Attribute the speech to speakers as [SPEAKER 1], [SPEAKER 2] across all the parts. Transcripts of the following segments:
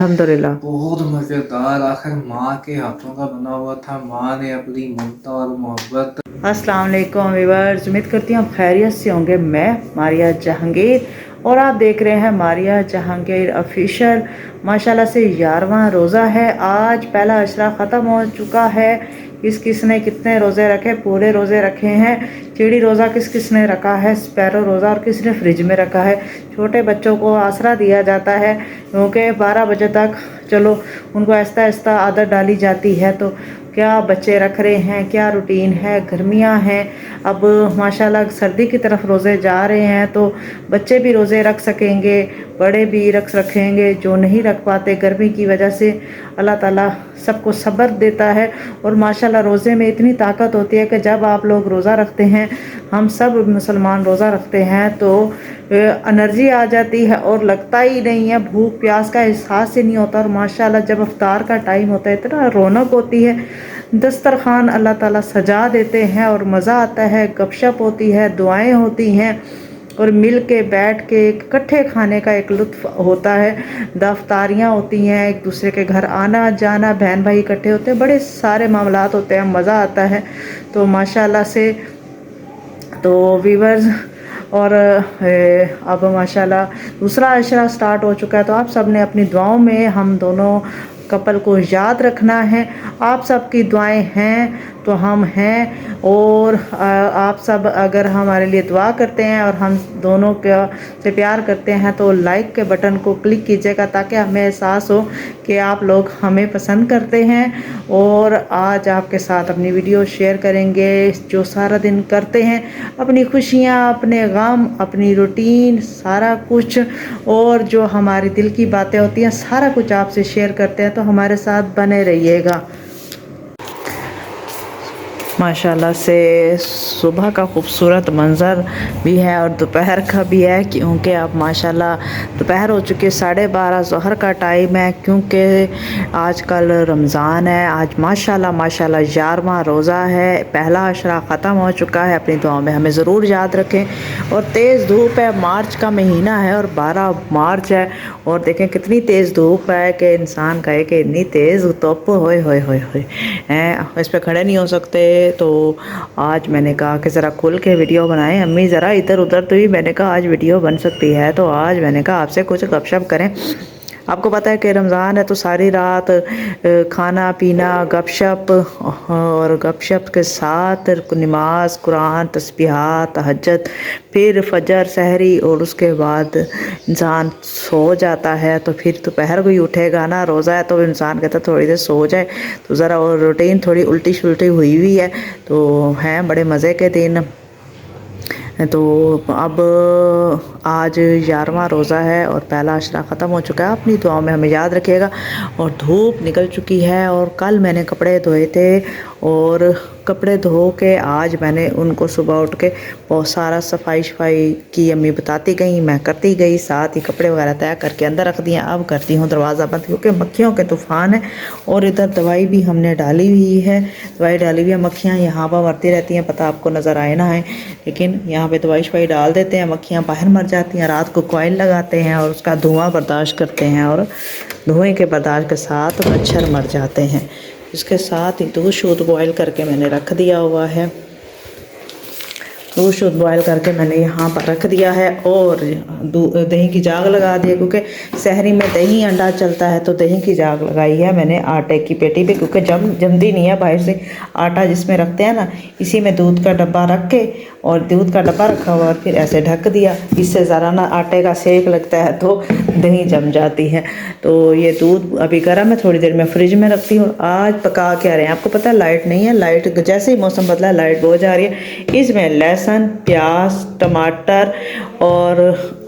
[SPEAKER 1] अल्हम्दुलिल्लाह।
[SPEAKER 2] बहुत मज़ेदार। आखिर माँ के हाथों का बना हुआ था। माँ ने अपनी ममता और मोहब्बत।
[SPEAKER 1] अस्सलाम वालेकुम व्यूअर्स, उम्मीद करती हूँ खैरियत से होंगे। मैं मारिया जहांगीर और आप देख रहे हैं मारिया जहांगीर ऑफिशियल। माशाल्लाह से 11वां रोज़ा है। आज पहला अशरा ख़त्म हो चुका है। किस किस ने कितने रोज़े रखे? पूरे रोज़े रखे हैं। चिड़ी रोज़ा किस किस ने रखा है? स्पैरो रोज़ा और किस ने फ्रिज में रखा है? छोटे बच्चों को आसरा दिया जाता है क्योंकि 12 बजे तक चलो उनको आहिस्ता आहिस्ता आदत डाली जाती है। तो क्या बच्चे रख रहे हैं, क्या रूटीन है? गर्मियां हैं, अब माशाल्लाह सर्दी की तरफ रोज़े जा रहे हैं तो बच्चे भी रोज़े रख सकेंगे, बड़े भी रखेंगे। जो नहीं रख पाते गर्मी की वजह से, अल्लाह ताला सबको सब्र देता है। और माशाल्लाह रोज़े में इतनी ताकत होती है कि जब आप लोग रोज़ा रखते हैं, हम सब मुसलमान रोज़ा रखते हैं तो एनर्जी आ जाती है और लगता ही नहीं है, भूख प्यास का एहसास ही नहीं होता। और माशाल्लाह जब अफ्तार का टाइम होता है इतना रौनक होती है, दस्तरखान अल्लाह ताला सजा देते हैं और मज़ा आता है, गपशप होती है, दुआएं होती हैं और मिल के बैठ के इकट्ठे खाने का एक लुत्फ़ होता है। दफ्तारियाँ होती हैं, एक दूसरे के घर आना जाना, बहन भाई इकट्ठे होते हैं, बड़े सारे मामलात होते हैं, मज़ा आता है। तो माशाल्लाह से तो वीवर्स और अब माशाल्लाह दूसरा अशरा स्टार्ट हो चुका है। तो आप सब ने अपनी दुआओं में हम दोनों कपल को याद रखना है। आप सब की दुआएं हैं तो हम हैं, और आप सब अगर हमारे लिए दुआ करते हैं और हम दोनों का से प्यार करते हैं तो लाइक के बटन को क्लिक कीजिएगा ताकि हमें एहसास हो कि आप लोग हमें पसंद करते हैं। और आज आपके साथ अपनी वीडियो शेयर करेंगे जो सारा दिन करते हैं, अपनी खुशियाँ, अपने गम, अपनी रूटीन, सारा कुछ, और जो हमारे दिल की बातें होती हैं सारा कुछ आपसे शेयर करते हैं। तो हमारे साथ बने रहिएगा। माशाल्लाह से सुबह का खूबसूरत मंज़र भी है और दोपहर का भी है, क्योंकि अब माशाल्लाह दोपहर हो चुकी है, 12:30 ज़ोहर का टाइम है, क्योंकि आजकल रमज़ान है। आज माशाल्लाह माशाल्लाह 11वां रोज़ा है, पहला अशरा ख़त्म हो चुका है। अपनी दुआओं में हमें ज़रूर याद रखें। और तेज़ धूप है, मार्च का महीना है और 12 मार्च है, और देखें कितनी तेज़ धूप है कि इंसान कहे कि इतनी तेज़ धूप, होए होए होए होए, इस पर खड़े नहीं हो सकते। तो आज मैंने कहा कि ज़रा खुल के वीडियो बनाएं, अम्मी ज़रा इधर उधर, तो ही मैंने कहा आज वीडियो बन सकती है। तो आज मैंने कहा आपसे कुछ गपशप करें। आपको पता है कि रमज़ान है तो सारी रात खाना पीना, गपशप, और गपशप के साथ नमाज, कुरान, तस्बीहात, तहज्जुद, फिर फजर, सहरी, और उसके बाद इंसान सो जाता है। तो फिर दोपहर को ही उठेगा ना, रोज़ा है तो इंसान कहता है थोड़ी देर सो जाए। तो ज़रा और रूटीन थोड़ी उल्टी शुल्टी हुई है, तो हैं बड़े मज़े के दिन। तो अब आज 11वां रोज़ा है और पहला अशरा ख़त्म हो चुका है। अपनी दुआओं में हमें याद रखिएगा। और धूप निकल चुकी है, और कल मैंने कपड़े धोए थे, और कपड़े धो के आज मैंने उनको सुबह उठ के बहुत सारा सफाई की अम्मी बताती गई, मैं करती गई, साथ ही कपड़े वगैरह तय करके अंदर रख दिए। अब करती हूँ दरवाज़ा बंद, क्योंकि मक्खियों के तूफ़ान है। और इधर दवाई भी हमने डाली हुई है, दवाई डाली हुई है। मक्खियाँ यहाँ पर मरती रहती हैं, पता आपको नज़र आए ना है, लेकिन यहाँ पे दवाई शवाई डाल देते हैं, मक्खियाँ बाहर मर जाती हैं। रात को कॉइल लगाते हैं और उसका धुआं बर्दाश्त करते हैं, और धुएँ के बर्दाश्त के साथ मच्छर मर जाते हैं। इसके साथ ही दूध शूध बॉयल करके मैंने रख दिया हुआ है, दूध शुद्ध बॉयल करके मैंने यहाँ पर रख दिया है। और दही की जाग लगा दी है, क्योंकि सहरी में दही अंडा चलता है, तो दही की जाग लगाई है मैंने आटे की पेटी पे, क्योंकि जमती नहीं है बाहर से। आटा जिसमें रखते हैं ना, इसी में दूध का डब्बा रख के, और दूध का डब्बा रखा हुआ और फिर ऐसे ढक दिया। इससे ज़रा ना आटे का सेक लगता है तो दही जम जाती है। तो ये दूध अभी गर्म है, थोड़ी देर में फ्रिज में रखती हूँ। आज पका के आ रहे हैं, आपको पता है लाइट नहीं है, लाइट जैसे ही मौसम बदला है लाइट बहुत जा रही है। इसमें लहसुन, प्याज, टमाटर और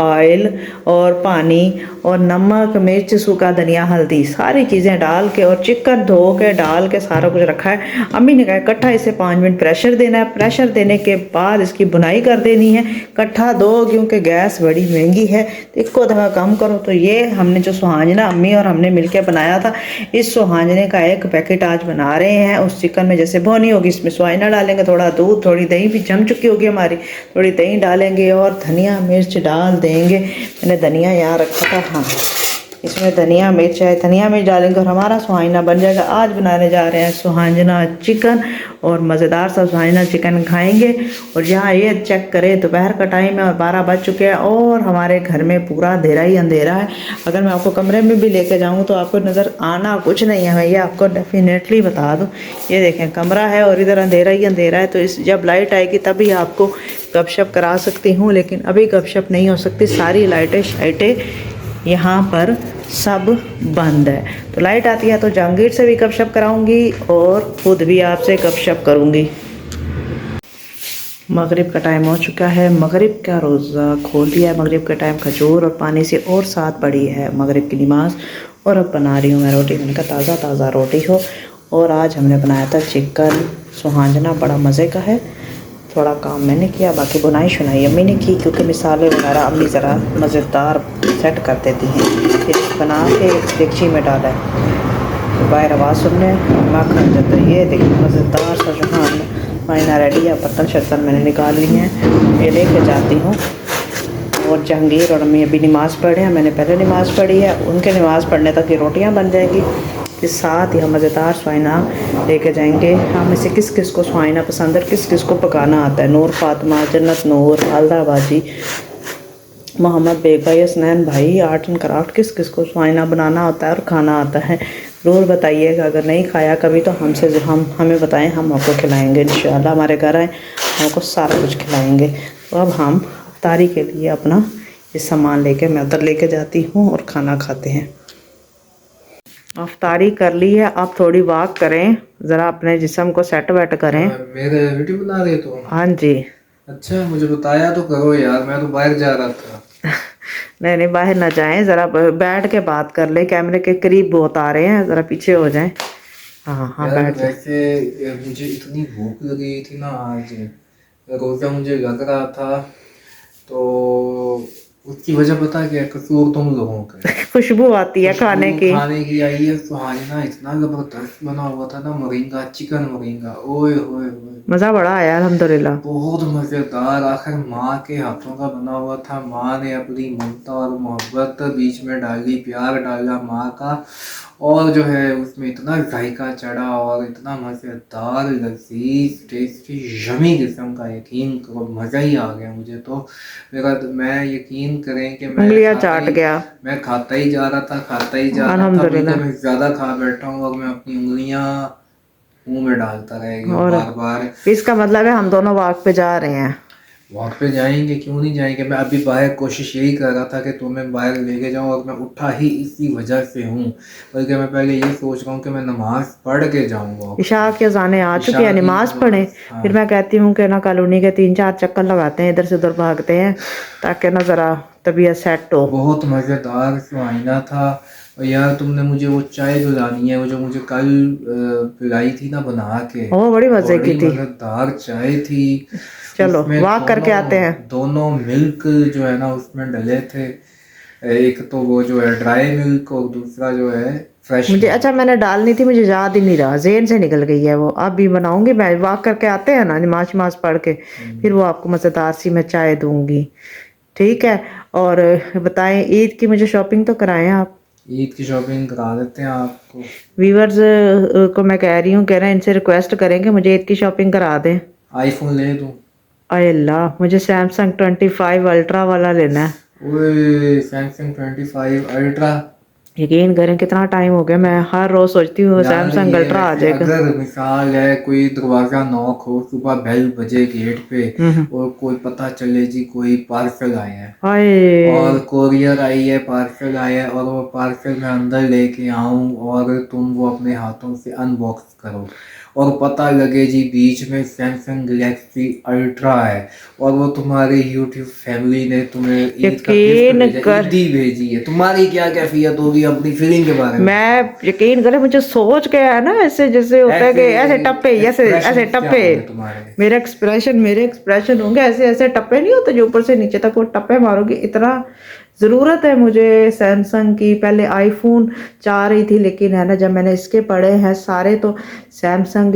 [SPEAKER 1] ऑयल और पानी और नमक, मिर्च, सूखा धनिया, हल्दी, सारी चीज़ें डाल के और चिकन धो के डाल के सारा कुछ रखा है। अम्मी ने कहा इकट्ठा इसे 5 मिनट प्रेशर देना है, प्रेशर देने के बाद इसकी बुनाई कर देनी है। इकट्ठा दो, क्योंकि गैस बड़ी महंगी है, तो इसको थोड़ा कम करो। तो ये हमने जो सुहांजना अम्मी और हमने मिलकर बनाया था, इस सुहांजने का एक पैकेट आज बना रहे हैं। उस चिकन में जैसे भुनी होगी, इसमें सुहांजना डालेंगे, थोड़ा दूध, थोड़ी दही भी जम चुकी होगी हमारी, थोड़ी दही डालेंगे और धनिया मिर्च डाल देंगे। मैंने धनिया यहाँ रखा था, हाँ इसमें धनिया मिर्च है, धनिया मिर्च डालेंगे और हमारा सुहाना बन जाएगा। आज बनाने जा रहे हैं सुहाना चिकन और मज़ेदार सा सुहाना चिकन खाएंगे। और यहाँ ये चेक करें, दोपहर का टाइम है और 12 बज चुके हैं और हमारे घर में पूरा अंधेरा ही अंधेरा है। अगर मैं आपको कमरे में भी लेके जाऊँ तो आपको नज़र आना कुछ नहीं है, मैं ये आपको डेफिनेटली बता दूँ। ये देखें कमरा है और इधर अंधेरा ही अंधेरा है, तो इस जब लाइट आएगी तभी आपको गपशप करा सकती हूँ, लेकिन अभी गपशप नहीं हो सकती। सारी लाइटें शाइटें यहाँ पर सब बंद है। तो लाइट आती है तो जहांगीर से भी गपशप कराऊंगी और खुद भी आपसे गपशप करूंगी। मगरिब का टाइम हो चुका है, मगरिब का रोज़ा खोल दिया है। मगरिब का टाइम खजूर और पानी से और साथ पड़ी है मगरिब की नमाज। और अब बना रही हूँ मैं रोटी, मैंने कहा ताज़ा ताज़ा रोटी हो। और आज हमने बनाया था चिकन सुहाना, बड़ा मज़े का है। थोड़ा काम मैंने किया, बाकी बुनाई शुनाई अम्मी ने की, क्योंकि मिसाले वगैरह अम्मी ज़रा मज़ेदार सेट कर देती हैं। फिर बना के देगची में डाला है, तो बाहर आवाज़ सुनने माखन जाता है। ये देखिए मज़ेदार सा सुहान मायना रेडी है। बर्तन शर्तन मैंने निकाल ली हैं, ये लेके जाती हूँ। और जहांगीर और अम्मी अभी नमाज़ पढ़े हैं, मैंने पहले नमाज़ पढ़ी है। उनके नमाज़ पढ़ने तक ये रोटियाँ बन जाएगी। के साथ यह मज़ेदार सुहाना लेके जाएंगे। हम में से किस किस को सुहाना पसंद है, किस किस को पकाना आता है। नूर फातिमा, जन्नत नूर, हालदा बाजी, मोहम्मद बेग भाई, हसनैन भाई, आर्ट एंड क्राफ्ट, किस किस को सुहाना बनाना आता है और खाना आता है, ज़रूर बताइएगा। अगर नहीं खाया कभी तो हमें बताएं, हम आपको खिलाएंगे इंशाल्लाह। हमारे घर आए हमको सारा कुछ खिलाएंगे। तो अब हम इफ्तारी के लिए अपना ये सामान लेके मैं उधर लेके जाती हूँ और खाना खाते हैं। अफ्तारी कर ली है, आप थोड़ी वॉक करें, ज़रा अपने जिस्म को सेट वेट करें।
[SPEAKER 2] मेरे वीडियो बना रहे तो?
[SPEAKER 1] हाँ जी।
[SPEAKER 2] अच्छा, मुझे बताया तो करो यार, मैं तो बाहर जा रहा था।
[SPEAKER 1] नहीं बाहर ना जाएं, ज़रा बैठ के बात कर ले, कैमरे के करीब बहुत आ रहे हैं, ज़रा पीछे हो जाएं। हाँ हाँ बैठ जाए।
[SPEAKER 2] वैसे मुझे इतनी भूख लगी थी ना, आज रोज़ा मुझे लग रहा था, तो उसकी वजह पता क्या, कसूर तुम लोगों का।
[SPEAKER 1] खुशबू आती है खाने की
[SPEAKER 2] आई है। सुहाना इतना जबरदस्त बना हुआ था ना, मोरिंगा चिकन मोरिंगा, ओए होए होए,
[SPEAKER 1] मज़ा बड़ा आया अल्हम्दुलिल्लाह,
[SPEAKER 2] बहुत मज़ेदार। आखिर माँ के हाथों का बना हुआ था। माँ ने अपनी ममता और मोहब्बत बीच में डाली, प्यार डाला माँ का, और जो है उसमें इतना जायका चढ़ा और इतना मज़ेदार लजीज टेस्टी यमी किस्म का, यकीन करो मज़ा ही आ गया मुझे तो। मैं यकीन करें कि
[SPEAKER 1] उंगलियां चाट गया,
[SPEAKER 2] मैं खाता ही जा रहा था, खाता ही जा रहा था। मैं ज़्यादा खा बैठा हूँ और मैं अपनी उंगलियाँ मुंह में डालता रहेगा बार बार।
[SPEAKER 1] इसका मतलब है हम दोनों वॉक पे जा रहे हैं।
[SPEAKER 2] वॉक पे जाएंगे, क्यों नहीं जाएंगे। मैं अभी बाहर कोशिश यही कर रहा था कि तुम्हें बाहर लेके जाऊं, और मैं उठा ही इसी वजह से हूँ। बल्कि मैं पहले ये सोच रहा हूँ कि मैं नमाज पढ़ के जाऊँगा।
[SPEAKER 1] इशा के अज़ाने आ चुकी है, नमाज पढ़े। फिर मैं कहती हूँ कि ना कॉलोनी के 3-4 चक्कर लगाते हैं, इधर से उधर भागते हैं, ताकि ना ज़रा तबीयत सेट हो।
[SPEAKER 2] बहुत मज़ेदार सुहाना था। और यार तुमने मुझे वो चाय पिलानी है, वो जो मुझे कल पिलाई थी ना बना के,
[SPEAKER 1] वो बड़ी मज़े की थी,
[SPEAKER 2] मज़ेदार चाय थी।
[SPEAKER 1] चलो वॉक करके आते हैं।
[SPEAKER 2] दोनों मिल्क जो है ना उसमें डले थे, एक तो वो जो है ड्राई मिल्क और दूसरा जो है फ्रेश।
[SPEAKER 1] मुझे अच्छा मैंने डालनी थी, मुझे याद ही नहीं रहा, ज़हन से निकल गई है वो। अब भी बनाऊंगी मैं, वॉक करके आते हैं ना नमाज पढ़ के, फिर वो आपको मज़ेदार सी मैं चाय दूंगी, ठीक है। और बताएं, ईद की मुझे शॉपिंग तो कराएं आप।
[SPEAKER 2] ईद की शॉपिंग करा देते हैं आपको।
[SPEAKER 1] व्यूवर्स को मैं कह रही हूँ, कह रहे हैं इनसे रिक्वेस्ट करेंगे मुझे ईद की शॉपिंग करा दें।
[SPEAKER 2] आईफोन ले दूँ?
[SPEAKER 1] अरे अल्लाह, मुझे सैमसंग 25 अल्ट्रा वाला लेना है।
[SPEAKER 2] ओए सैमसंग 25 अल्ट्रा,
[SPEAKER 1] यकीन करें कितना टाइम हो गया, मैं हर रोज सोचती हूँ सैमसंग अल्ट्रा आ जाएगा।
[SPEAKER 2] अगर मिसाल है कोई दरवाजा नॉक हो, सुबह बेल बजे गेट पे और कोई पता चले जी कोई पार्सल आया है और कोरियर आई है, पार्सल आया है, और वो पार्सल मैं अंदर लेके आऊँ और तुम वो अपने हाथों से अनबॉक्स करो और पता लगे जी बीच में सैमसंग गैलेक्सी अल्ट्रा है और वो तुम्हारे यूट्यूब फैमिली ने तुम्हें ईद का गिफ्ट भेजी है, तुम्हारी क्या कैफियत होगी अपनी फीलिंग के बारे में?
[SPEAKER 1] मैं यकीन करे, मुझे सोच के है ना ऐसे जैसे होता है कि ऐसे टप्पे, ऐसे टप्पे, मेरे एक्सप्रेशन होंगे ऐसे ऐसे टप्पे नहीं होते जो ऊपर से नीचे तक वो टप्पे मारोगे, इतना ज़रूरत है मुझे सैमसंग की। पहले आईफोन चाह रही थी, लेकिन है ना जब मैंने इसके पढ़े हैं सारे, तो सैमसंग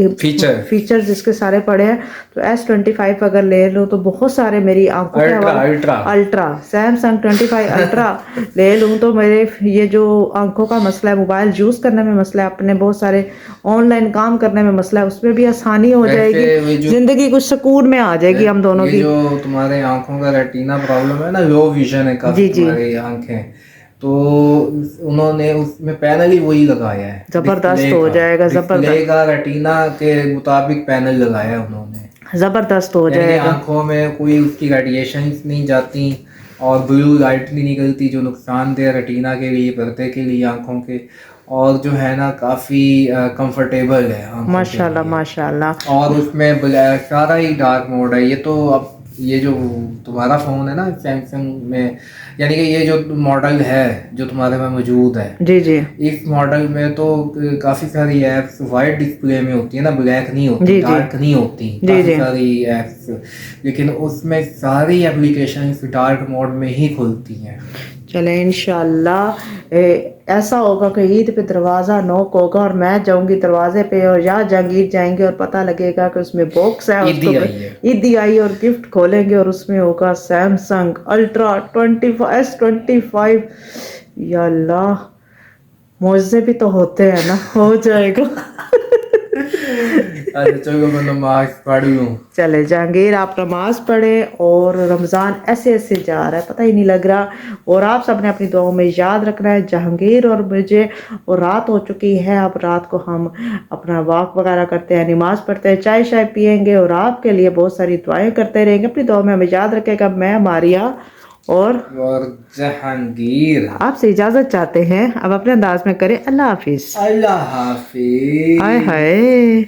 [SPEAKER 1] फीचर्स इसके सारे पढ़े हैं, तो S25 अगर ले लूँ तो बहुत सारे मेरी आंखों के अल्ट्रा सैमसंग 25 अल्ट्रा ले लूँ तो मेरे ये जो आंखों का मसला है, मोबाइल यूज़ करने में मसला है, अपने बहुत सारे ऑनलाइन काम करने में मसला है, उसमें भी आसानी हो जाएगी, जिंदगी कुछ सुकून में आ जाएगी हम दोनों की।
[SPEAKER 2] जो तुम्हारे आंखों का रेटिना प्रॉब्लम है ना, लो विजन है काफी तुम्हारी आंखें, तो उन्होंने उसमें पैनल ही वही लगाया है,
[SPEAKER 1] जबरदस्त हो जाएगा, जबरदस्त
[SPEAKER 2] रेटिना के मुताबिक पैनल लगाया है उन्होंने,
[SPEAKER 1] जबरदस्त हो जाएगा।
[SPEAKER 2] आंखों में कोई उसकी रेडिएशन नहीं जाती और ब्लू लाइट नहीं निकलती जो नुकसानदेह रेटिना के लिए, पर्दे के लिए आंखों के, और जो है ना काफ़ी कंफर्टेबल है
[SPEAKER 1] माशाल्लाह माशाल्लाह।
[SPEAKER 2] और उसमें सारा ही डार्क मोड है। ये तो अब ये जो तुम्हारा फ़ोन है ना सैमसंग में, यानी कि ये जो मॉडल है जो तुम्हारे में मौजूद है,
[SPEAKER 1] जी जी,
[SPEAKER 2] इस मॉडल में तो काफ़ी सारी ऐप्स वाइट डिस्प्ले में होती है ना, ब्लैक नहीं होती, डार्क नहीं होती, काफ़ी सारी ऐप्स, लेकिन उसमें सारी एप्लीकेशंस डार्क मोड में ही खुलती हैं।
[SPEAKER 1] चले इंशाल्लाह ऐसा होगा कि ईद पे दरवाज़ा नॉक होगा और मैं जाऊंगी दरवाजे पे और या जहांगीर जाएंगे और पता लगेगा कि उसमें बॉक्स है, ईदी आई और गिफ्ट खोलेंगे और उसमें होगा सैमसंग अल्ट्रा 25 या अल्लाह, मौजे भी तो होते हैं ना, हो जाएगा।
[SPEAKER 2] चलो मैं नमाज पढ़ लूं।
[SPEAKER 1] चले जहांगीर आप नमाज पढ़े, और रमज़ान ऐसे ऐसे जा रहा है पता ही नहीं लग रहा, और आप सबने अपनी दुआओं में याद रखना है जहांगीर और मुझे। और रात हो चुकी है, अब रात को हम अपना वॉक वगैरह करते हैं, नमाज पढ़ते हैं, चाय शाय पियेंगे और आपके लिए बहुत सारी दुआएं करते रहेंगे। अपनी दुआओं में हमें याद रखेगा। मैं मारिया और
[SPEAKER 2] जहांगीर
[SPEAKER 1] आपसे इजाज़त चाहते हैं। अब अपने अंदाज में करें अल्लाह हाफिज़।
[SPEAKER 2] अल्लाह हाफिज़।
[SPEAKER 1] हाय हाय।